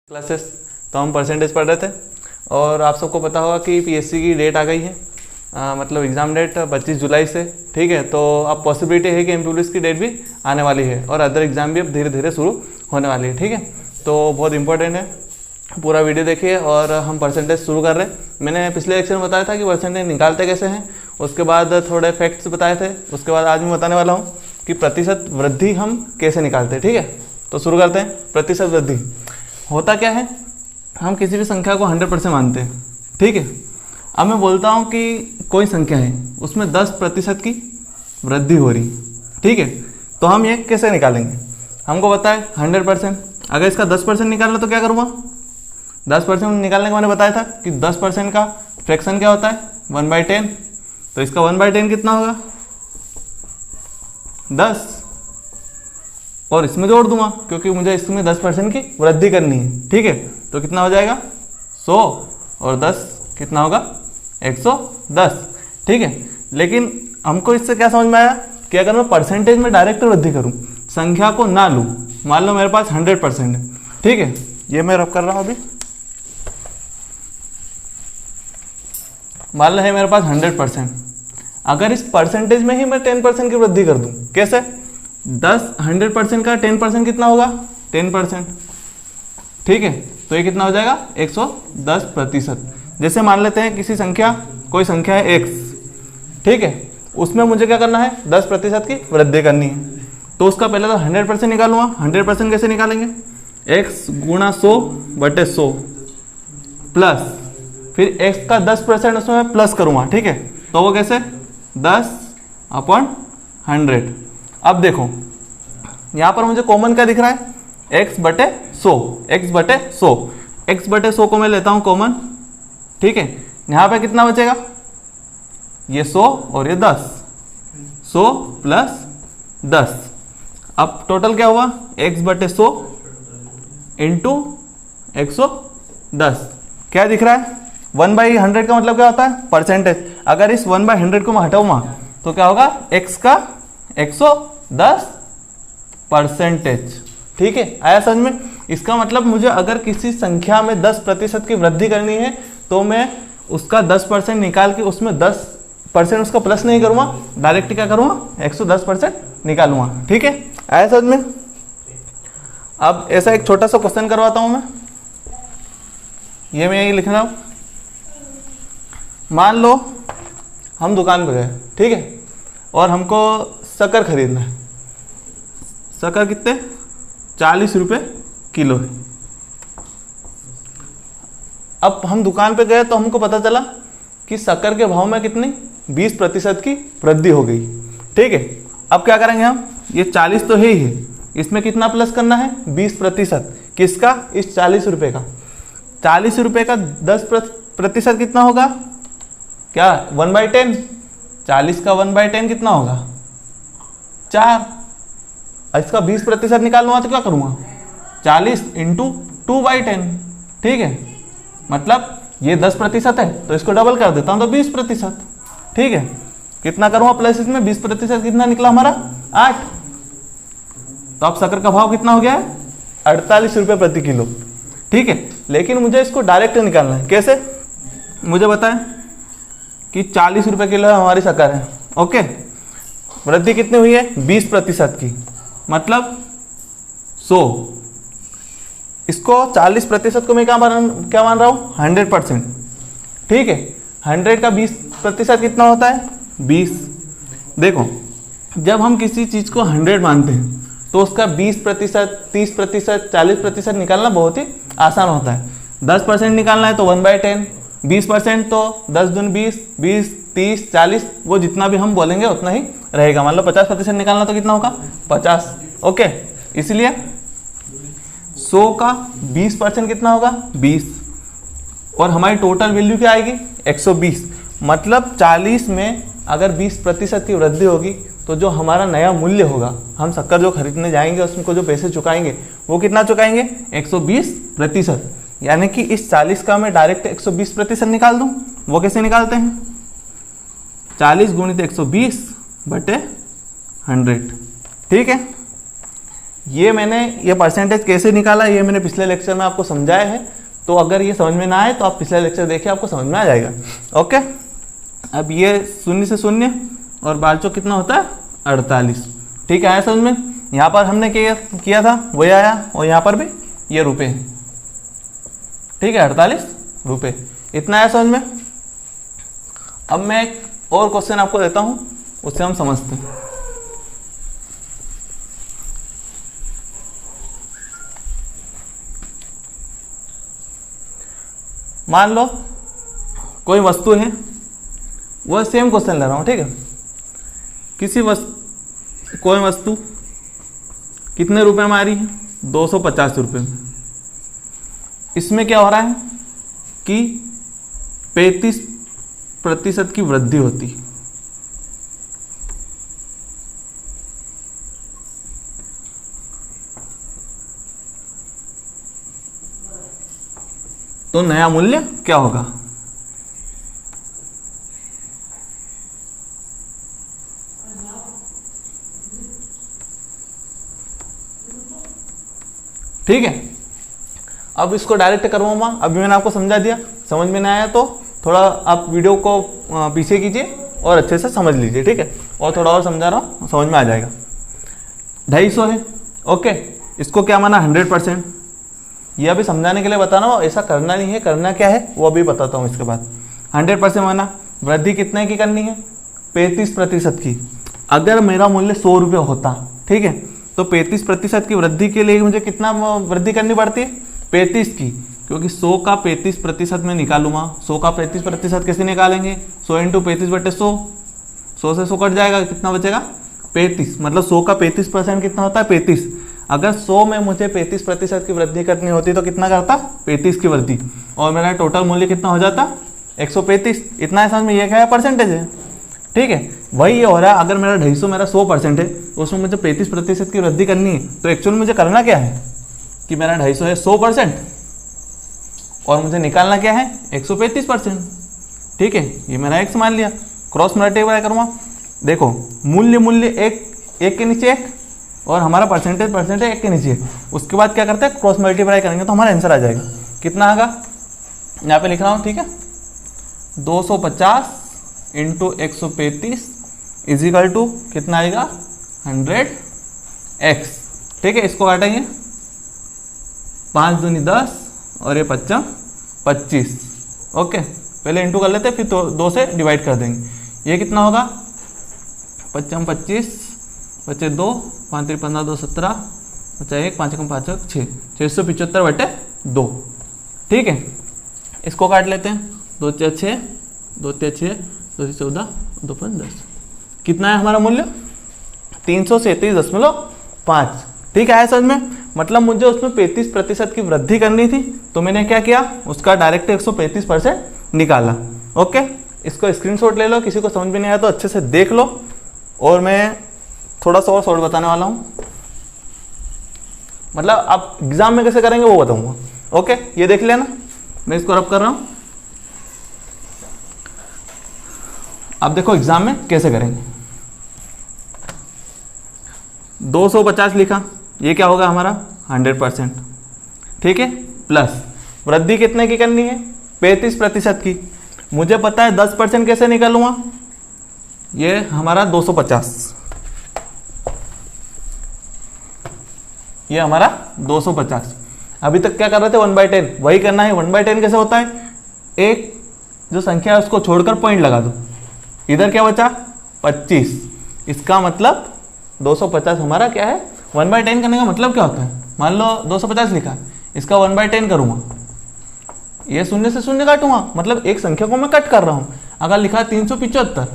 Classes तो हम percentage पढ़ रहे थे और आप सबको पता होगा कि पीएससी की डेट आ गई है। मतलब एग्ज़ाम डेट 25 जुलाई से, ठीक है। तो अब पॉसिबिलिटी है कि एमपी पुलिस की डेट भी आने वाली है और अदर एग्ज़ाम भी अब धीरे धीरे शुरू होने वाली है, ठीक है। तो बहुत इंपॉर्टेंट है, पूरा वीडियो देखिए और हम परसेंटेज शुरू कर रहे हैं। मैंने पिछले लेक्चर में बताया था कि परसेंटेज निकालते कैसे हैं, उसके बाद थोड़े फैक्ट्स बताए थे, उसके बाद आज मैं बताने वाला हूँ कि प्रतिशत वृद्धि हम कैसे निकालते हैं, ठीक है। तो शुरू करते हैं। प्रतिशत वृद्धि होता क्या है, हम किसी भी संख्या को 100% मानते हैं, ठीक है। अब मैं बोलता हूँ कि कोई संख्या है उसमें 10% की वृद्धि हो रही, ठीक है। तो हम ये कैसे निकालेंगे, हमको पता है 100%। अगर इसका 10% निकालना तो क्या करूँगा, 10% निकालने का मैंने बताया था कि 10% का फ्रैक्शन क्या होता है 1/10। तो इसका 1/10 कितना होगा 10, और इसमें जोड़ दूंगा क्योंकि मुझे इसमें 10% की वृद्धि करनी है, ठीक है। तो कितना हो जाएगा 100 और 10 कितना होगा 110, ठीक है। लेकिन हमको इससे क्या समझ में आया कि अगर मैं परसेंटेज में डायरेक्ट वृद्धि करूं, संख्या को ना लूं, मान लो मेरे पास 100% है, ठीक है। ये मैं रब कर रहा हूं अभी, मान लो है मेरे पास 100%। अगर इस परसेंटेज में ही मैं 10% की वृद्धि कर दूं, कैसे 100% का 10% कितना होगा 10%, ठीक है। तो ये कितना हो जाएगा 110%। जैसे मान लेते हैं किसी संख्या, कोई संख्या है x, ठीक है, उसमें मुझे क्या करना है 10% की वृद्धि करनी है। तो उसका पहले तो 100% निकालूंगा। 100% कैसे निकालेंगे, x गुणा 100/100 प्लस फिर x का 10% उसमें मैं प्लस करूंगा, ठीक है। तो वो कैसे 10/100। अब देखो यहाँ पर मुझे कॉमन क्या दिख रहा है x/100, x/100 को मैं लेता हूँ कॉमन, ठीक है। यहाँ पे कितना बचेगा, ये 100 और ये 10, 100 प्लस 10। अब टोटल क्या हुआ x/100 इंटू 110। क्या दिख रहा है 1/100 का मतलब क्या होता है परसेंटेज। अगर इस 1/100 को मैं हटाऊंगा तो क्या होगा x का 110%, ठीक है। आया समझ में। इसका मतलब मुझे अगर किसी संख्या में 10% की वृद्धि करनी है तो मैं उसका 10% निकाल के उसमें 10% उसका प्लस नहीं करूंगा, डायरेक्ट क्या करूंगा 110% निकालूंगा, ठीक है। आया समझ में। अब ऐसा एक छोटा सा क्वेश्चन करवाता हूं मैं, ये मैं यही लिख रहा हूं। मान लो हम दुकान पर गए, ठीक है, और हमको शक्कर खरीदना है। शक्कर कितने 40 रुपये किलो है। अब हम दुकान पे गए तो हमको पता चला कि शक्कर के भाव में कितनी 20% की वृद्धि हो गई, ठीक है। अब क्या करेंगे हम, ये 40 तो है ही है, इसमें कितना प्लस करना है 20%। किसका, इस 40 रुपये का। 40 रुपये का 10% कितना होगा, क्या 1/10। 40 का 1/10 कितना होगा 4। इसका 20% निकालूंगा तो क्या करूंगा 40 इंटू 2/10, ठीक है। मतलब ये 10% है तो इसको डबल कर देता हूं तो 20%, ठीक है। कितना करूंगा प्लस, इसमें 20% कितना निकला हमारा 8। तो अब शक्कर का भाव कितना हो गया है 48 रुपये प्रति किलो, ठीक है। लेकिन मुझे इसको डायरेक्ट निकालना है, कैसे, मुझे बताएं कि 40 रुपये किलो हमारी शक्कर है, ओके। वृद्धि कितनी हुई है 20% की, मतलब 100। इसको 40% को मैं क्या मान रहा हूँ 100%, ठीक है। 100 का 20% कितना होता है 20। देखो जब हम किसी चीज को 100 मानते हैं तो उसका 20%, 30%, 40% निकालना बहुत ही आसान होता है। 10% निकालना है तो 1/10, 20% तो 10 दूनी 20, 20, 30, 40, वो जितना भी हम बोलेंगे उतना ही रहेगा। मान लो 50% निकालना तो कितना होगा 50, ओके। इसलिए 100 का 20% कितना होगा 20, और हमारी टोटल वैल्यू क्या आएगी 120। मतलब 40 में अगर 20% की वृद्धि होगी तो जो हमारा नया मूल्य होगा, हम शक्कर जो खरीदने जाएंगे उसको जो पैसे चुकाएंगे वो कितना चुकाएंगे 120%। यानी कि इस 40 का मैं डायरेक्ट 120% निकाल दूं। वो कैसे निकालते हैं, 40 गुणित 120/100, ठीक है। ये मैंने ये परसेंटेज कैसे निकाला ये मैंने पिछले लेक्चर में आपको समझाया है, तो अगर ये समझ में ना आए तो आप पिछले लेक्चर देखिए, आपको समझ में आ जाएगा। ओके, अब ये 0 से 0 और बालचोक कितना होता है 48। ठीक है, आया समझ में। यहाँ पर हमने किया था वही आया, और यहाँ पर भी ये रुपये हैं। ठीक है, 48 रुपये, इतना आया समझ में। अब मैं एक और क्वेश्चन आपको देता हूँ, उससे हम समझते हैं। मान लो कोई वस्तु है, वह सेम क्वेश्चन ले रहा हूँ। ठीक है, कोई वस्तु कितने रुपए में आ रही है 250 रुपये में। इसमें क्या हो रहा है कि 35% की वृद्धि होती है। तो नया मूल्य क्या होगा? ठीक है, अब इसको डायरेक्ट करवाऊंगा। अभी मैंने आपको समझा दिया, समझ में नहीं आया तो थोड़ा आप वीडियो को पीछे कीजिए और अच्छे से समझ लीजिए। ठीक है, और थोड़ा और समझा रहा हूँ, समझ में आ जाएगा। 250 है। ओके, इसको क्या माना 100%। ये अभी समझाने के लिए बता रहा हूँ, ऐसा करना नहीं है, करना क्या है वो अभी बताता हूँ इसके बाद। 100% माना, वृद्धि कितने की करनी है 35% की। अगर मेरा मूल्य 100 रुपये होता, ठीक है, तो 35% की वृद्धि के लिए मुझे कितना वृद्धि करनी पड़ती है 35 की, क्योंकि 100 का 35% में निकालूंगा। 100 का 35% कैसे निकालेंगे? 100 × 35/100, 100 से 100 कट जाएगा, कितना बचेगा 35। मतलब 100 का 35% कितना होता है 35। अगर 100 में मुझे 35% की वृद्धि करनी होती तो कितना करता 35 की वृद्धि, और मेरा टोटल मूल्य कितना हो जाता 135। इतना है समझ में, ये क्या है परसेंटेज है। ठीक है, वही ये हो रहा है। अगर मेरा 250 मेरा 100% है, उसमें मुझे 35% की वृद्धि करनी है, तो एक्चुअल मुझे करना क्या है कि मेरा 250 है 100% और मुझे निकालना क्या है 135%। ठीक है, ये मेरा x मान लिया, क्रॉस मल्टीप्लाई करूँगा। देखो मूल्य एक के नीचे एक, और हमारा परसेंटेज एक के नीचे। उसके बाद क्या करते हैं क्रॉस मल्टीप्लाई करेंगे तो हमारा आंसर आ जाएगा। कितना आएगा यहाँ पे लिख रहा हूँ। ठीक है, 250 × 135 इजिकल टू कितना आएगा 100x। ठीक है, इसको काटेंगे 5 दूनी 10 और ये 5 25। ओके, पहले इंटू कर लेते हैं, फिर 2 से डिवाइड कर देंगे। ये कितना होगा 5 25 बचे 2, 5 3 15 2 17, बचा 1, 5 कम 5 6, 675/2। ठीक है, इसको काट लेते हैं। 2 4 6, 2 3 6, 2 3 14, 2 5 10। कितना है हमारा मूल्य 337.5। ठीक है समझ में। मतलब मुझे उसमें 35% की वृद्धि करनी थी, तो मैंने क्या किया उसका डायरेक्ट 135% निकाला। ओके, इसको स्क्रीनशॉट ले लो, किसी को समझ में नहीं आया तो अच्छे से देख लो। और मैं थोड़ा सा और शॉर्ट बताने वाला हूँ, मतलब आप एग्जाम में कैसे करेंगे वो बताऊंगा। ओके, ये देख लेना, मैं इसको रब कर रहा हूँ। अब देखो एग्जाम में कैसे करेंगे। 250 लिखा, ये क्या होगा हमारा 100%। ठीक है, प्लस वृद्धि कितने की करनी है 35% की। मुझे पता है 10% कैसे निकालूंगा, ये हमारा 250, ये हमारा 250। अभी तक क्या कर रहे थे 1/10, वही करना है। 1/10 कैसे होता है, एक जो संख्या है उसको छोड़कर पॉइंट लगा दो। इधर क्या बचा 25, इसका मतलब 250 हमारा क्या है 1/10 करने का मतलब क्या होता है। मान लो 250 लिखा, इसका 1/10 करूंगा, ये 0 से 0 काटूंगा, मतलब एक संख्या को मैं कट कर रहा हूं। अगर लिखा 375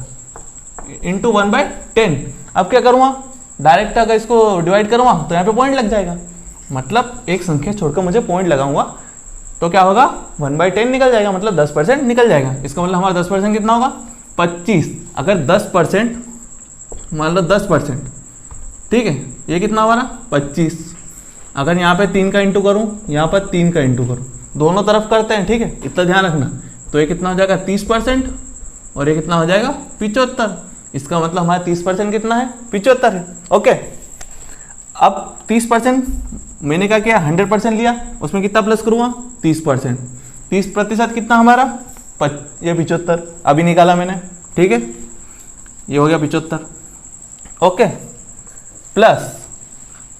× 1/10, अब क्या करूंगा डायरेक्ट अगर इसको डिवाइड करूंगा तो यहाँ पे पॉइंट लग जाएगा। मतलब एक संख्या छोड़कर मुझे पॉइंट लगाऊंगा तो क्या होगा 1/10 निकल जाएगा, मतलब 10% निकल जाएगा। इसका मतलब हमारा 10% कितना होगा 25। अगर 10% मान लो 10%, ठीक है, ये कितना हमारा 25। अगर यहाँ पे 3 का इंटू करूँ, यहाँ पर 3 का इंटू करूँ, दोनों तरफ करते हैं, ठीक है, इतना ध्यान रखना। तो ये कितना हो जाएगा 30% और ये कितना हो जाएगा 75। इसका मतलब हमारा 30% कितना है 75 है। ओके, अब 30% मैंने क्या किया, 100% लिया, उसमें कितना प्लस करूँगा, 30%। 30% कितना हमारा, ये 75 अभी निकाला मैंने, ठीक है, ये हो गया 75। ओके, प्लस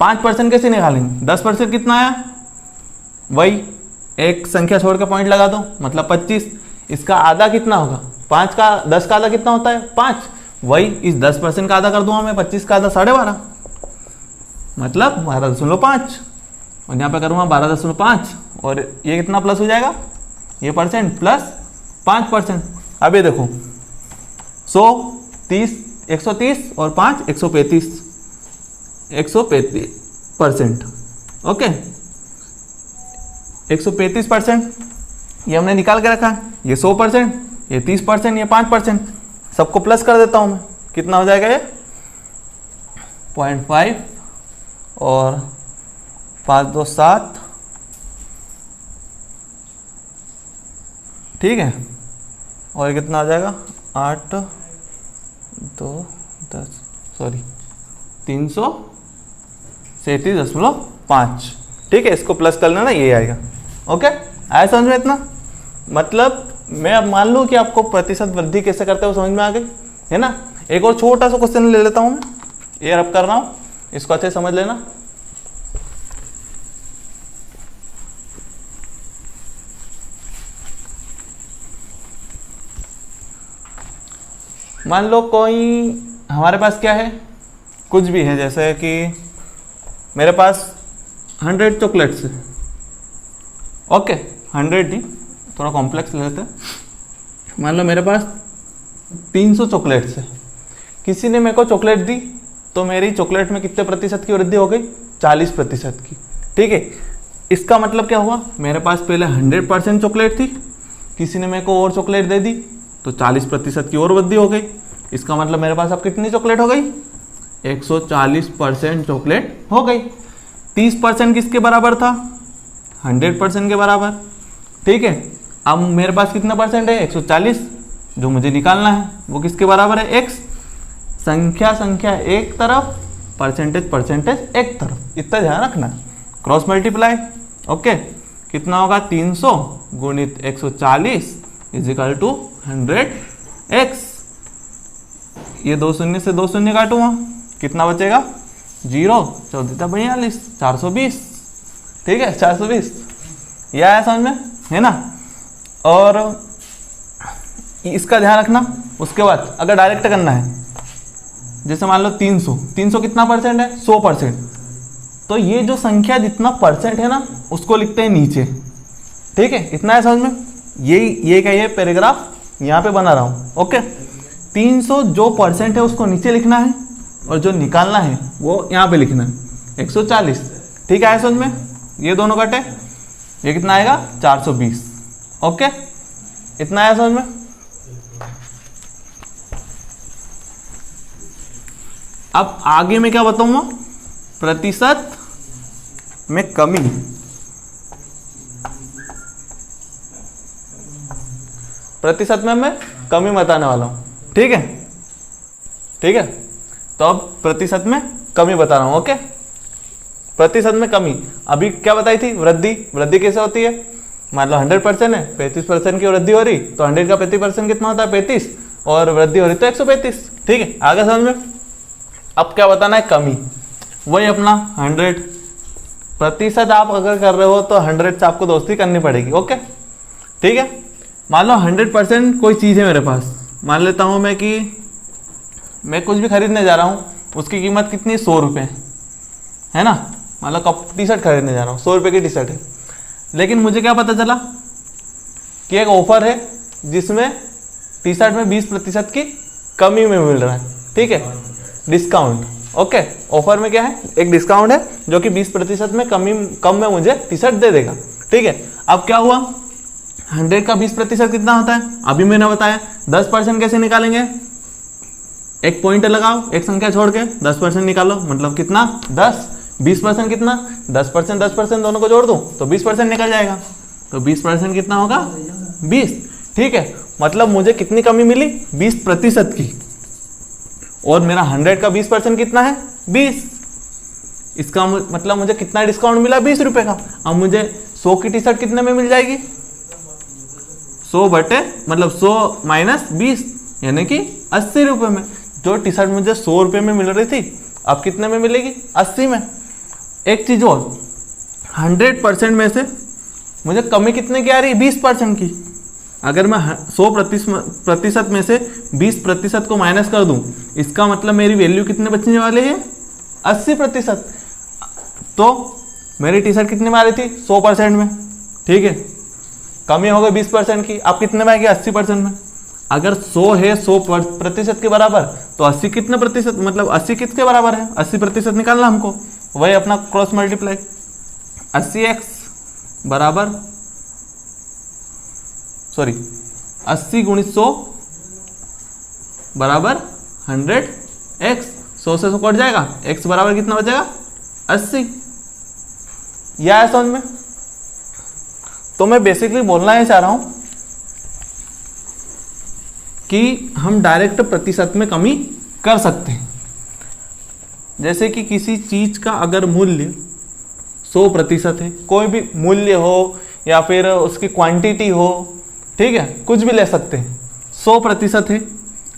5% कैसे निकालेंगे, 10% कितना आया, वही एक संख्या छोड़ के पॉइंट लगा दो, मतलब 25। इसका आधा कितना होगा, 5 का 10 का आधा कितना होता है, 5, वही इस 10% का आधा कर दूंगा मैं, 25 का आधा 12.5, मतलब 12.5, और यहाँ पे करूँगा 12.5, और ये कितना प्लस हो जाएगा, ये परसेंट प्लस 5%। अब ये देखो 100, 30, 130 और 5 135, 135%। ओके, 135% ये हमने निकाल के रखा है, ये 100%, ये 30%, ये 5%, सबको प्लस कर देता हूँ मैं, कितना हो जाएगा ये 0.5 और 5 2 7, ठीक है, और कितना हो जाएगा 8 2 10 सॉरी 337.5, ठीक है, इसको प्लस कर लेना, ये आएगा। ओके, आया समझ में इतना, मतलब मैं अब मान लूँ कि आपको प्रतिशत वृद्धि कैसे करते हो समझ में आ गई है ना। एक और छोटा सा क्वेश्चन ले लेता हूँ मैं, ये रब कर रहा हूँ, इसको अच्छे समझ लेना। मान लो कोई हमारे पास क्या है, कुछ भी है, जैसे कि मेरे पास 100 चॉकलेट्स है। ओके, 100 नहीं, थोड़ा कॉम्प्लेक्स ले लेते हैं। मान लो मेरे पास 300 चॉकलेट्स है, किसी ने मेरे को चॉकलेट दी, तो मेरी चॉकलेट में कितने प्रतिशत की वृद्धि हो गई, 40% की, ठीक है। इसका मतलब क्या हुआ, मेरे पास पहले 100% चॉकलेट थी, किसी ने मेरे को और चॉकलेट दे दी, तो 40% की और वृद्धि हो गई। इसका मतलब मेरे पास अब कितनी चॉकलेट हो गई, 140% चॉकलेट हो गई। 30% किसके बराबर था, 100% के बराबर, ठीक है। अब मेरे पास कितना परसेंट है, 140, जो मुझे निकालना है वो किसके बराबर है, x, संख्या एक तरफ, परसेंटेज एक तरफ, इतना ध्यान रखना, क्रॉस मल्टीप्लाई। ओके, कितना होगा, 300 गुणित 140 इजिकल टू 100x। ये 2 शून्य से 2 शून्य काटूंगा, कितना बचेगा, 0, 14 42, 420, ठीक है, 420। यह आया समझ में, है ना। और इसका ध्यान रखना। उसके बाद अगर डायरेक्ट करना है, जैसे मान लो 300 कितना परसेंट है, 100%, तो ये जो संख्या जितना परसेंट है ना, उसको लिखते हैं नीचे, ठीक है। इतना है समझ में, ये क्या, ये पैराग्राफ यहाँ पे बना रहा हूँ। ओके, 300 जो परसेंट है उसको नीचे लिखना है, और जो निकालना है वो यहाँ पे लिखना है, 140, ठीक है समझ में। ये दोनों कटे, ये कितना आएगा, 420। ओके, इतना आया समझ में। अब आगे मैं क्या बताऊंगा, प्रतिशत में कमी, प्रतिशत में मैं कमी बताने वाला हूं, ठीक है, ठीक है। तो अब प्रतिशत में कमी बता रहा हूं। ओके, प्रतिशत में कमी, अभी क्या बताई थी, वृद्धि कैसे होती है, मान लो 100% है, 35% की वृद्धि हो रही, तो 100 का 35% कितना होता है, 35, और वृद्धि हो रही तो 135, ठीक है। आगे समझ में। अब क्या बताना है, कमी, वही अपना 100%। आप अगर कर रहे हो तो 100 से आपको दोस्ती करनी पड़ेगी। ओके, ठीक है। मान लो 100% कोई चीज़ है मेरे पास, मान लेता हूँ मैं कि मैं कुछ भी खरीदने जा रहा हूँ, उसकी कीमत कितनी, 100 रुपये, है ना। मान लो टी शर्ट खरीदने जा रहा हूँ, 100 रुपये की टी शर्ट है, लेकिन मुझे क्या पता चला कि एक ऑफर है जिसमें टी शर्ट में 20% की कमी में मिल रहा है, ठीक है, डिस्काउंट। ओके, ऑफर में क्या है, एक डिस्काउंट है जो कि 20% में कम में मुझे टी शर्ट दे देगा, ठीक है। अब क्या हुआ, 100 का 20% कितना होता है, अभी मैंने बताया। 10% कैसे निकालेंगे, एक पॉइंट लगाओ, एक संख्या छोड़ के 10% निकालो, मतलब कितना, 10। 20% कितना, 10%, 10% दोनों को जोड़ दूं तो 20% निकल जाएगा, तो 20% कितना होगा, 20, ठीक है। मतलब मुझे कितनी कमी मिली, 20% की, और मेरा 100 का 20% कितना है, 20। इसका मतलब मुझे कितना डिस्काउंट मिला, 20 रुपये का। अब मुझे 100 की टी शर्ट कितने में मिल जाएगी, 100 बटे मतलब 100 माइनस 20 यानी कि 80 रुपये में। जो टी शर्ट मुझे 100 रुपये में मिल रही थी अब कितने में मिलेगी, 80 में। एक चीज़ और, 100% में से मुझे कमी कितने की आ रही है, 20% की। अगर मैं 100% में से 20% को माइनस कर दूं, इसका मतलब मेरी वैल्यू कितने बचने वाले हैं, 80%। तो मेरी टी शर्ट कितने में आ रही थी, 100% में, ठीक है। कमी हो गई 20% की, अब कितने में आएगी, 80% में। अगर 100 है 100% के बराबर, तो 80 कितने प्रतिशत, मतलब 80 किसके बराबर है, 80% निकालना हमको। वही अपना क्रॉस मल्टीप्लाई, 80x बराबर 80 गुणित 100 बराबर 100x। 100 से 100 कट जाएगा, x बराबर कितना बचेगा, 80। यह है समझ में। तो मैं बेसिकली बोलना ही चाह रहा हूं कि हम डायरेक्ट प्रतिशत में कमी कर सकते हैं। जैसे कि किसी चीज का अगर मूल्य 100% है, कोई भी मूल्य हो या फिर उसकी क्वांटिटी हो, ठीक है, कुछ भी ले सकते हैं, 100% है।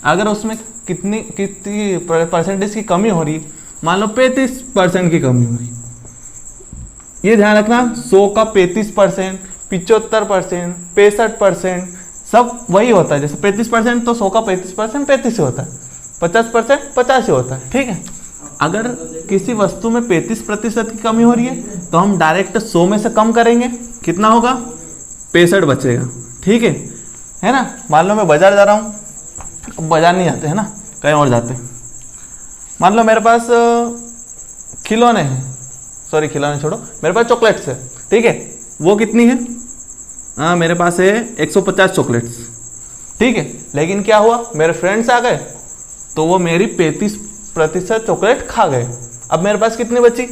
अगर उसमें कितनी परसेंटेज की कमी हो रही है, मान लो 35% की कमी हो रही है, ये ध्यान रखना, 100 का 35%, 75%, 65% सब वही होता है। जैसे 35% तो 100 का 35% 35 से होता है, 50% 50 से होता है, ठीक है। अगर किसी वस्तु में 35% की कमी हो रही है तो हम डायरेक्ट 100 में से कम करेंगे, कितना होगा, 65 बचेगा, ठीक है ना। मान लो मैं बाजार जा रहा हूँ, अब बाजार नहीं जाते है ना, कहीं और जाते हैं। मान लो मेरे पास खिलौने हैं, सॉरी खिलौने छोड़ो, मेरे पास चॉकलेट्स है, ठीक है। वो कितनी है, मेरे पास है 150 चॉकलेट्स, ठीक है। लेकिन क्या हुआ, मेरे फ्रेंड्स आ गए तो वो मेरी 35% चॉकलेट खा गए। अब मेरे पास कितनी बची,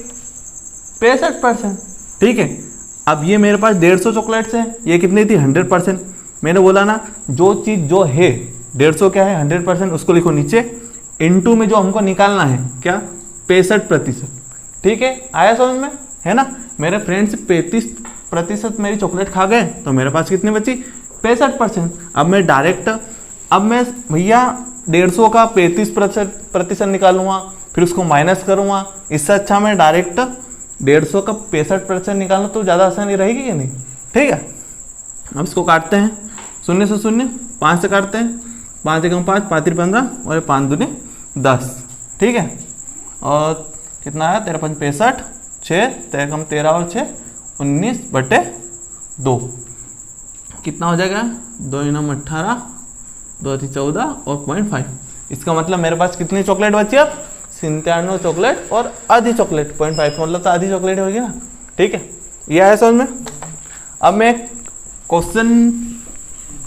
65%, ठीक है। अब ये मेरे पास 150 चॉकलेट्स हैं, ये कितनी थी, 100%। मैंने बोला ना, जो चीज़ जो है 150 क्या है, 100%, उसको लिखो नीचे, इनटू में जो हमको निकालना है क्या, 65%, ठीक है। आया समझ में, है ना। मेरे फ्रेंड्स 35% मेरी चॉकलेट खा गए तो मेरे पास कितनी बची, 65%। अब मैं डायरेक्ट, अब मैं भैया 150 का 35% निकालूंगा, फिर उसको माइनस करूंगा। इससे अच्छा मैं डायरेक्ट 150 का 65% निकालना तो ज़्यादा आसानी रहेगी कि नहीं, ठीक है। अब इसको काटते हैं, 0 से 0, 5 से काटते हैं, 5 एकम 5, 5 3 15 और 5 दूनी 10, ठीक है। और कितना आया, 13 5 65, 6 13 एकम 13 और 6 19/2, कितना हो जाएगा, 2 9 18, 2 14 और 0.5। इसका मतलब मेरे पास कितनी चॉकलेट बची अब, 97 चॉकलेट और आधी चॉकलेट, 0.5 मतलब तो आधी चॉकलेट होगी ना, ठीक है। यह है समझ में। अब मैं क्वेश्चन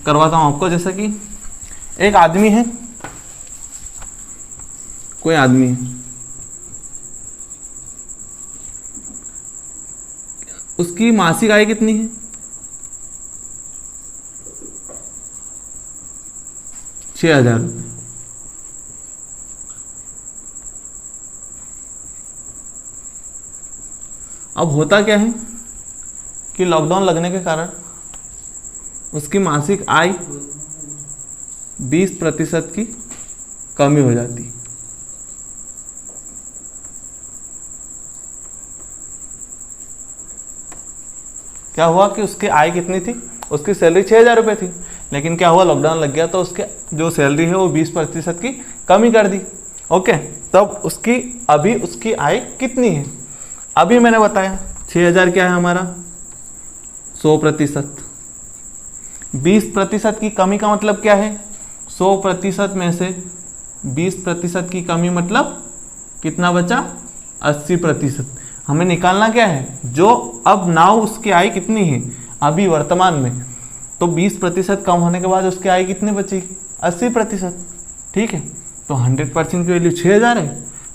करवाता हूँ आपको। जैसे कि एक आदमी है, कोई आदमी है, उसकी मासिक आय कितनी है, 6,000 रुपये। अब होता क्या है कि लॉकडाउन लगने के कारण उसकी मासिक आय 20% की कमी हो जाती। क्या हुआ कि उसकी आय कितनी थी, उसकी सैलरी 6,000 रुपये थी, लेकिन क्या हुआ, लॉकडाउन लग गया तो उसके जो सैलरी है वो 20% की कमी कर दी। ओके, तब उसकी अभी उसकी आय कितनी है, अभी मैंने बताया 6,000 क्या है हमारा, 100%। 20% की कमी का मतलब क्या है, 100% में से 20% की कमी मतलब कितना बचा, 80%। हमें निकालना क्या है, जो अब नाउ उसकी आय कितनी है अभी वर्तमान में, तो 20% कम होने के बाद उसकी आय कितनी बचेगी, 80%, ठीक है। तो 100% की वैल्यू 6,000 है,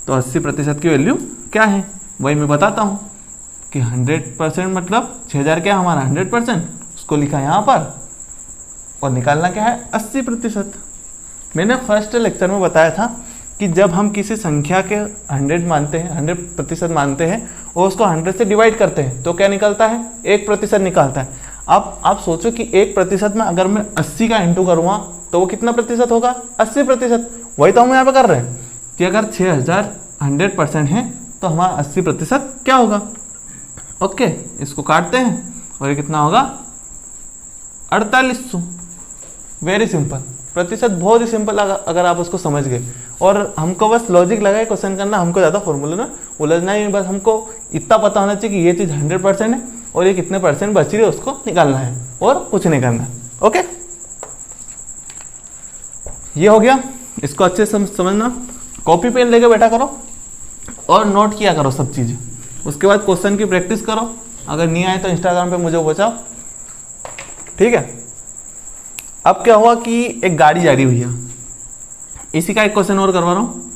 तो 80% की वैल्यू क्या है, वही मैं बताता हूँ कि 100% मतलब 6,000 क्या है हमारा 100%, उसको लिखा यहाँ पर, और निकालना क्या है 80%। मैंने फर्स्ट लेक्चर में बताया था कि जब हम किसी संख्या के 100 मानते हैं, 100% मानते हैं और उसको 100 से डिवाइड करते हैं तो क्या निकलता है, 1% निकलता है। अब आप सोचो कि 1% में अगर मैं 80 का इंटू करूँगा तो वो कितना प्रतिशत होगा, 80%। वही तो हम यहाँ पे कर रहे हैं कि अगर 6000 100% है तो हमारा 80% क्या होगा। ओके, इसको काटते हैं और ये कितना होगा, 4800। वेरी सिंपल, प्रतिशत बहुत ही सिंपल अगर आप उसको समझ गए। और हमको बस लॉजिक लगा के क्वेश्चन करना, हमको ज़्यादा फॉर्मूला ना उलझना ही, बस हमको इतना पता होना चाहिए कि ये चीज़ 100% है और ये कितने % बच रही है उसको निकालना है और कुछ नहीं करना। ओके, ये हो गया। इसको अच्छे से समझना, कॉपी पेन लेके बैठा करो और नोट किया करो सब चीज़ें। उसके बाद क्वेश्चन की प्रैक्टिस करो, अगर नहीं आए तो इंस्टाग्राम पे मुझे पहुँचाओ, ठीक है। अब क्या हुआ कि एक गाड़ी जा रही है भैया, इसी का एक क्वेश्चन और करवा रहा हूँ।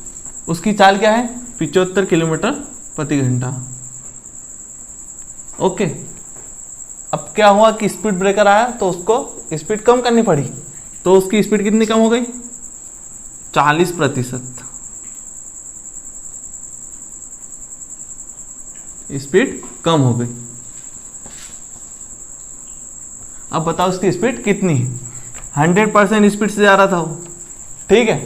उसकी चाल क्या है, 75 किलोमीटर प्रति घंटा। ओके, अब क्या हुआ कि स्पीड ब्रेकर आया तो उसको स्पीड कम करनी पड़ी, तो उसकी स्पीड कितनी कम हो गई, 40%। स्पीड कम हो गई। अब बताओ उसकी स्पीड कितनी है, 100% स्पीड से जा रहा था वो, ठीक है।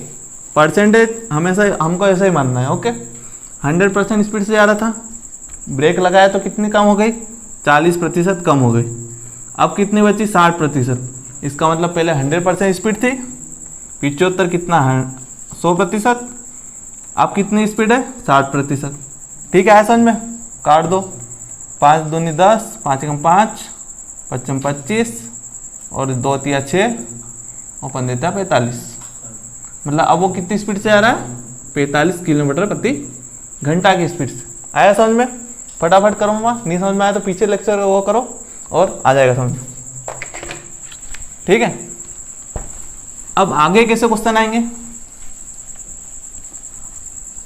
परसेंटेज हमेशा हमको ऐसा ही मानना है। ओके, 100% स्पीड से जा रहा था, ब्रेक लगाया तो कितनी कम हो गई, 40% कम हो गई। अब कितनी बची, 60%। इसका मतलब पहले 100% स्पीड थी, 75 कितना है, 100%। अब कितनी स्पीड है, 60%। ठीक है समझ में, काट दो, 5 दूनी 10, 5 एकम 5, 5 25 और 2 तिया 6 और 5 देता 45। मतलब अब वो कितनी स्पीड से आ रहा है, 45 किलोमीटर प्रति घंटा की स्पीड से। आया समझ में, फटाफट करो मामा, नहीं समझ में आया तो पीछे लेक्चर वो करो और आ जाएगा समझ में, ठीक है। अब आगे कैसे क्वेश्चन आएंगे,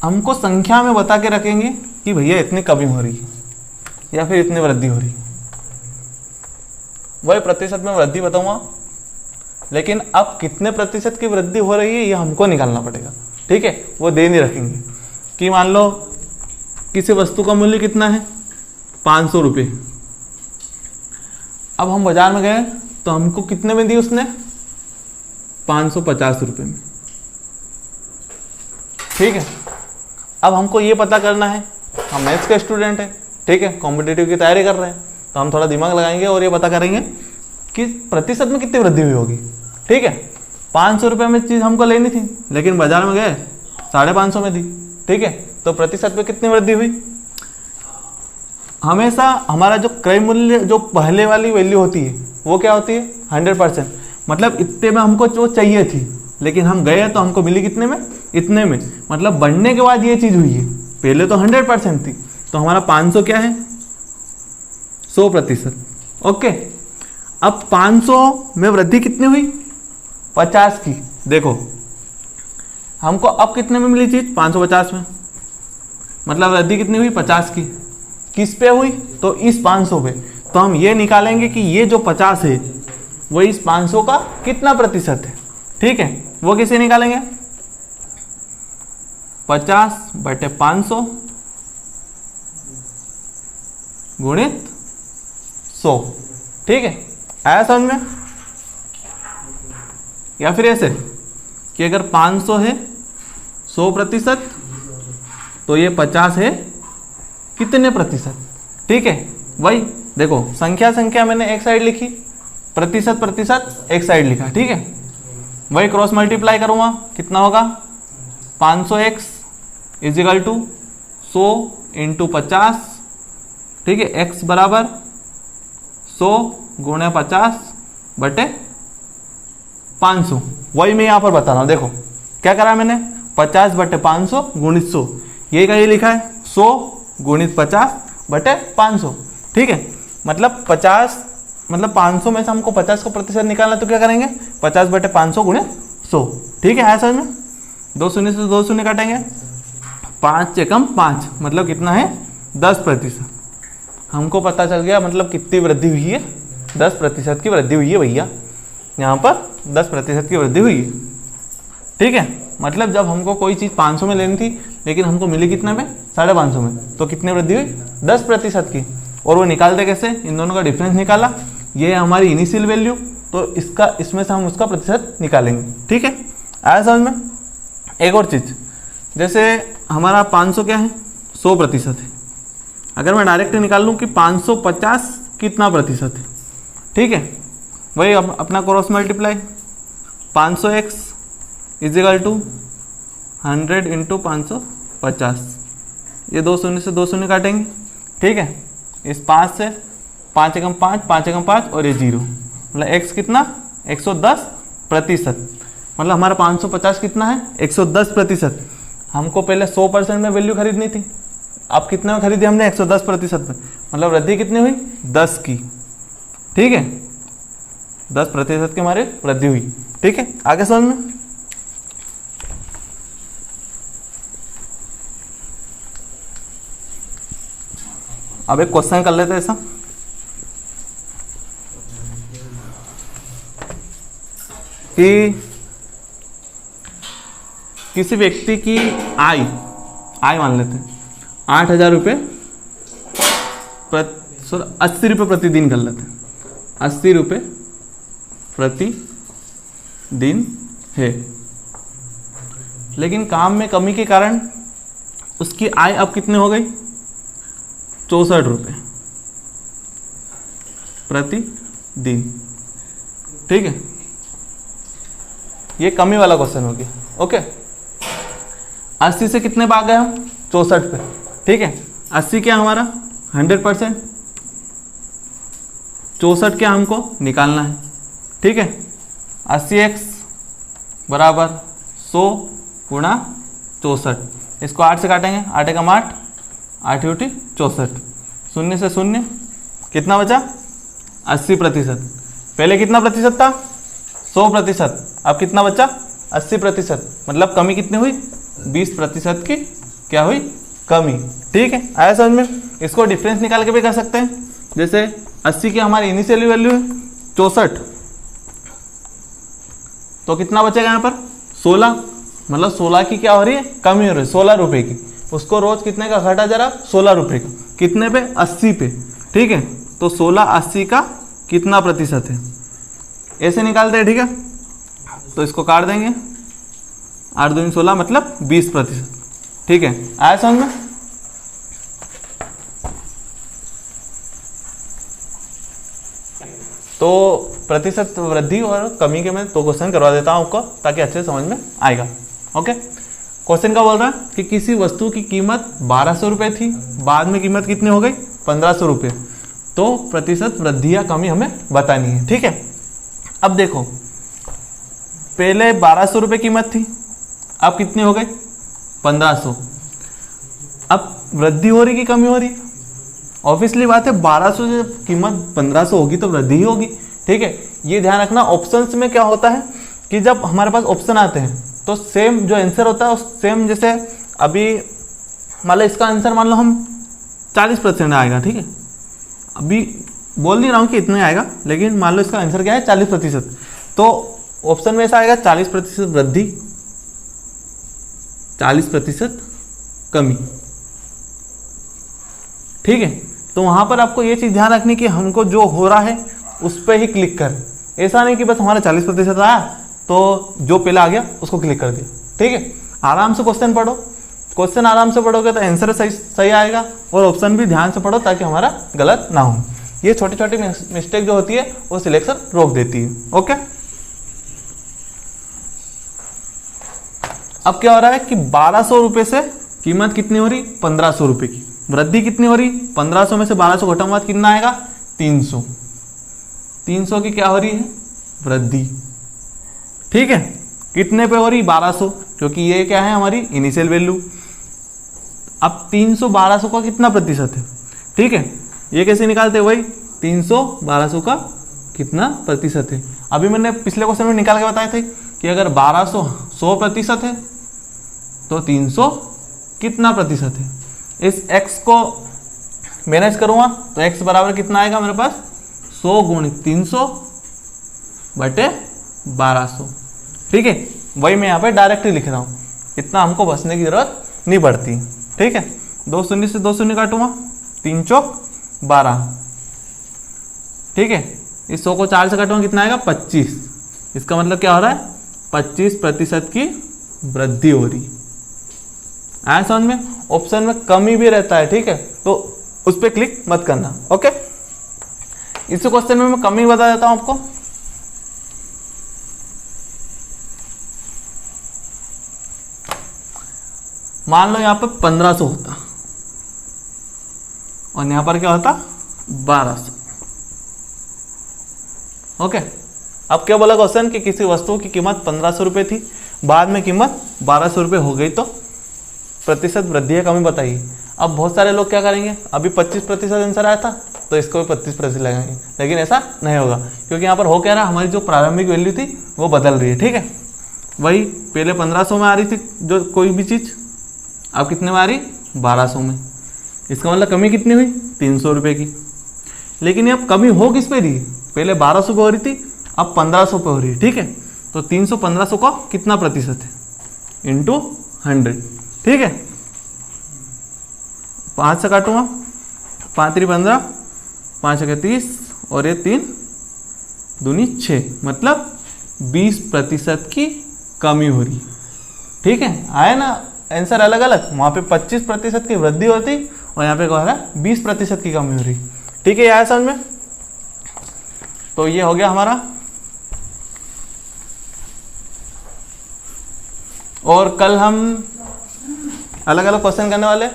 हमको संख्या में बता के रखेंगे कि भैया इतनी कमी हो रही है या फिर इतनी वृद्धि हो रही है, वही प्रतिशत में वृद्धि बताऊंगा। लेकिन अब कितने प्रतिशत की वृद्धि हो रही है ये हमको निकालना पड़ेगा, ठीक है। वो दे नहीं रखेंगे कि मान लो किसी वस्तु का मूल्य कितना है, 500 रुपये। अब हम बाजार में गए तो हमको कितने में दी उसने, 550 रुपये में, ठीक है। अब हमको ये पता करना है, हम मैथ्स के स्टूडेंट हैं, ठीक है, कॉम्पिटिटिव की तैयारी कर रहे हैं, तो हम थोड़ा दिमाग लगाएंगे और ये पता करेंगे कि प्रतिशत में कितनी वृद्धि हुई होगी, ठीक है। 500 रुपये में चीज़ हमको लेनी थी लेकिन बाजार में गए 550 में दी, ठीक है, तो प्रतिशत में कितनी वृद्धि हुई। हमेशा हमारा जो क्रय मूल्य, जो पहले वाली वैल्यू होती है वो क्या होती है, 100%। मतलब इतने में हमको जो चाहिए थी लेकिन हम गए तो हमको मिली कितने में, इतने में। मतलब बढ़ने के बाद ये चीज़ हुई है, पहले तो 100% थी, तो हमारा 500 क्या है, 100%। ओके, अब 500 में वृद्धि कितनी हुई, 50 की। देखो हमको अब कितने में मिली चीज, 550 में, मतलब वृद्धि कितनी हुई, 50 की। किस पे हुई, तो इस 500 पे। तो हम ये निकालेंगे कि ये जो 50 है वो इस 500 का कितना प्रतिशत है, ठीक है। वो कैसे निकालेंगे, 50/500 गुणित 100, ठीक है। आया समझ में। या फिर ऐसे कि अगर 500 है 100%, तो ये 50 है कितने प्रतिशत, ठीक है। वही देखो, संख्या मैंने एक साइड लिखी, प्रतिशत एक साइड लिखा, ठीक है। वही क्रॉस मल्टीप्लाई करूंगा, कितना होगा, 500x इजिकल टू 100 × 50, ठीक है। x बराबर 100 गुणे 50/500। वही मैं यहाँ पर बता रहा हूँ, देखो क्या करा मैंने, 50/500 गुणित 100, ये का ये लिखा है 100 गुणित 50/500, ठीक है। मतलब 500 में से हमको 50 का प्रतिशत निकालना, तो क्या करेंगे, 50/500 गुणे 100, ठीक है। समझ में, 2 शून्य से 2 शून्य काटेंगे, 5 एकम 5, मतलब कितना है, 10%। हमको पता चल गया मतलब कितनी वृद्धि हुई है, 10% की वृद्धि हुई है भैया, यहाँ पर 10% की वृद्धि हुई है, ठीक है। मतलब जब हमको कोई चीज़ 500 में लेनी थी लेकिन हमको मिली कितने में, 550 में, तो कितने वृद्धि हुई, 10% की। और वो निकालते कैसे, इन दोनों का डिफरेंस निकाला, ये है हमारी इनिशियल वैल्यू, तो इसमें से हम उसका प्रतिशत निकालेंगे। ठीक है, आया समझ में। एक और चीज़, जैसे हमारा 500 क्या है, 100% है। अगर मैं डायरेक्ट निकाल लूँ कि 550 कितना प्रतिशत है, ठीक है, वही अपना cross multiply 500x equal to 100 into 550, ये 2 शून्य से 2 शून्य काटेंगे। ठीक है, इस 5 से 5 एकम 5, 5 एकम 5 और ये 0, मतलब x कितना, 110%। मतलब हमारा 550 कितना है, 110%। हमको पहले 100% में वैल्यू खरीदनी थी, अब कितने में खरीदी हमने, 110% में, मतलब वृद्धि कितनी हुई, 10 की। ठीक है, 10% की हमारी वृद्धि हुई। ठीक है, आगे समझ में। अब एक क्वेश्चन कर लेते हैं ऐसा, कि किसी व्यक्ति की आय मान लेते हैं 8,000 रुपये 80 रुपये प्रतिदिन कर लेते हैं, 80 रुपये प्रतिदिन है, लेकिन काम में कमी के कारण उसकी आय अब कितने हो गई, 64 रुपये प्रतिदिन। ठीक है, ये कमी वाला क्वेश्चन हो गया। ओके, 80 से कितने पे आ गए हम, 64 पे। ठीक है, 80 क्या हमारा 100%, 64 क्या हमको निकालना है। ठीक है, 80x बराबर 100 गुणा 64, इसको 8 से काटेंगे, 8 एकम 8, 8 × 64, शून्य से शून्य, कितना बचा, 80%। पहले कितना प्रतिशत था, 100%, अब कितना बचा, 80%। मतलब कमी कितनी हुई, 20% की क्या हुई, कमी। ठीक है, आया समझ में। इसको डिफरेंस निकाल के भी कर सकते हैं, जैसे 80 की हमारी इनिशियल वैल्यू है 64, तो कितना बचेगा यहाँ पर, 16, मतलब 16 की क्या हो रही है, कमी हो रही है, 16 रुपये की। उसको रोज कितने का घटा जरा, 16 रुपये का, कितने पे, 80 पे। ठीक है, तो 16 80 का कितना प्रतिशत है, ऐसे निकालते हैं। ठीक है, तो इसको काट देंगे, 8 दूनी 16, मतलब 20%। ठीक है, आया समझ में। तो प्रतिशत वृद्धि और कमी के मैं 2 क्वेश्चन करवा देता हूं आपको, ताकि अच्छे से समझ में आएगा। ओके, क्वेश्चन क्या बोल रहा है कि किसी वस्तु की कीमत 1200 रुपये थी, बाद में कीमत कितनी हो गई, 1500 रुपये, तो प्रतिशत वृद्धि या कमी हमें बतानी है। ठीक है, अब देखो, पहले 1200 रुपये कीमत थी, अब कितनी हो गई, 1500। अब वृद्धि हो रही कि कमी हो रही, ऑब्वियसली बात है, 1200 से कीमत 1500 होगी तो वृद्धि ही होगी। ठीक है, ये ध्यान रखना। ऑप्शंस में क्या होता है कि जब हमारे पास ऑप्शन आते हैं तो सेम जो आंसर होता है सेम, जैसे अभी मान लो इसका आंसर मान लो हम 40% आएगा। ठीक है, अभी बोल नहीं रहा हूँ कि इतना आएगा, लेकिन मान लो इसका आंसर क्या है, 40%, तो ऑप्शन में ऐसा आएगा 40% वृद्धि, 40% कमी। ठीक है, तो वहां पर आपको ये चीज ध्यान रखनी कि हमको जो हो रहा है उस पर ही क्लिक कर, ऐसा नहीं कि बस हमारा 40% आया तो जो पहले आ गया उसको क्लिक कर दिया। ठीक है, आराम से क्वेश्चन पढ़ो, क्वेश्चन आराम से पढ़ोगे तो आंसर सही आएगा, और ऑप्शन भी ध्यान से पढ़ो ताकि हमारा गलत ना हो। ये छोटी छोटी मिस्टेक जो होती है वो सिलेक्शन रोक देती है। ओके, अब क्या हो रहा है कि 1200 रुपये से कीमत कितनी हो रही, 1500 रुपये की, वृद्धि कितनी हो रही, 1500 में से 1200 घटाऊंगा कितना आएगा, 300। 300 की क्या हो रही है, वृद्धि। ठीक है, कितने पे हो रही, 1200, क्योंकि ये क्या है हमारी इनिशियल वैल्यू। अब 300 1200 का कितना प्रतिशत है। ठीक है, ये कैसे निकालते हैं, वही 300 1200 का कितना प्रतिशत है। अभी मैंने पिछले क्वेश्चन में निकाल के बताए थे कि अगर 1200 100% है तो 300 कितना प्रतिशत है। इस x को मैनेज करूँगा तो x बराबर कितना आएगा मेरे पास, 100 गुणित 300 बटे 1200। ठीक है, वही मैं यहाँ पे डायरेक्टली लिख रहा हूँ, इतना हमको बचने की जरूरत नहीं पड़ती। ठीक है, 2 शून्य से 2 शून्य काटूंगा, 3 चौक 12। ठीक है, इस 100 को 4 से काटूंगा, कितना आएगा 25। इसका मतलब क्या हो रहा है, 25% की वृद्धि हो रही। आया समझ में? ऑप्शन में कमी भी रहता है, ठीक है, तो उस पर क्लिक मत करना। ओके, इस क्वेश्चन में मैं कमी बता देता हूं आपको। मान लो यहां पे 1500 होता और यहां पर क्या होता 1200। ओके, अब क्या बोला क्वेश्चन कि किसी वस्तु की कीमत 1500 रुपये थी, बाद में कीमत 1200 रुपये हो गई, तो प्रतिशत वृद्धि या कमी बताइए। अब बहुत सारे लोग क्या करेंगे, अभी 25% आंसर आया था तो इसको भी 25% लगाएंगे, लेकिन ऐसा नहीं होगा, क्योंकि यहाँ पर हो क्या रहा, हमारी जो प्रारंभिक वैल्यू थी वो बदल रही है। ठीक है, वही पहले 1500 में आ रही थी जो कोई भी चीज़, अब कितने में आ रही 1200 में। इसका मतलब कमी कितनी हुई 300 रुपये की। लेकिन अब कमी हो किस पे रही, पहले 1200 पे हो रही थी, अब 1500 पे हो रही है। ठीक है, तो 300 1500 का कितना प्रतिशत है, इंटू 100। ठीक है, 5 से काटूंगा, 5 3 15, 5 1 30 और ये 3 दूनी 6, मतलब 20% की कमी हो रही। ठीक है, आया ना आंसर अलग अलग, वहाँ पे 25% की वृद्धि होती और यहाँ पे क्या हो रहा है 20% की कमी हो रही। ठीक है, आया समझ में? तो ये हो गया हमारा। और कल हम अलग अलग क्वेश्चन करने वाले,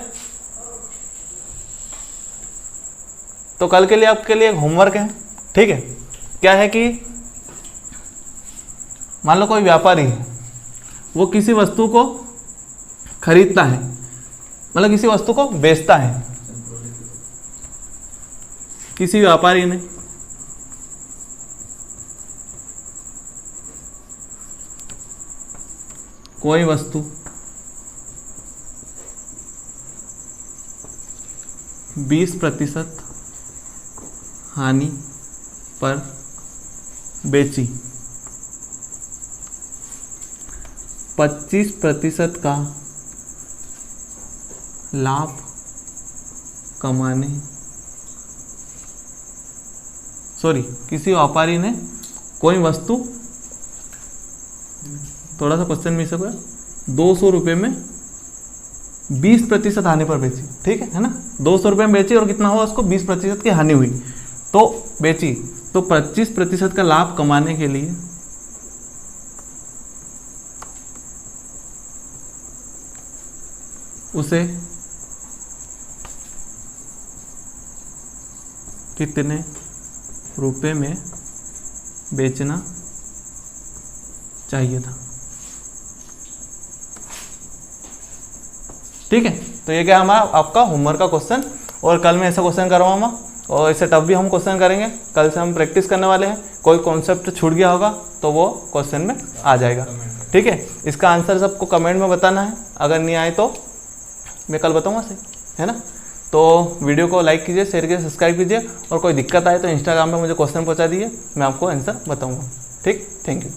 तो कल के लिए आपके लिए एक होमवर्क है। ठीक है, क्या है कि मान लो कोई व्यापारी है, वो किसी वस्तु को खरीदता है, मतलब किसी वस्तु को बेचता है। किसी व्यापारी ने कोई वस्तु 20% हानि पर बेची, 25% का लाभ कमाने, किसी व्यापारी ने कोई वस्तु, थोड़ा सा क्वेश्चन मिस हो गया, 200 रुपये में 20% हानि पर बेची। ठीक है ना, 200 रुपये में बेची और कितना हुआ उसको 20% की हानि हुई, तो बेची, तो 25% का लाभ कमाने के लिए उसे कितने रुपए में बेचना चाहिए था। ठीक है, तो ये क्या हमारा आपका होमवर्क का क्वेश्चन, और कल मैं ऐसा क्वेश्चन करवाऊंगा और इससे टफ भी हम क्वेश्चन करेंगे। कल से हम प्रैक्टिस करने वाले हैं, कोई कॉन्सेप्ट छूट गया होगा तो वो क्वेश्चन में आ जाएगा। ठीक है, इसका आंसर सबको कमेंट में बताना है, अगर नहीं आए तो मैं कल बताऊंगा, सही है ना। तो वीडियो को लाइक कीजिए, शेयर कीजिए, सब्सक्राइब कीजिए, और कोई दिक्कत आए तो इंस्टाग्राम पे मुझे क्वेश्चन पहुंचा दीजिए, मैं आपको आंसर बताऊंगा। ठीक, थैंक यू।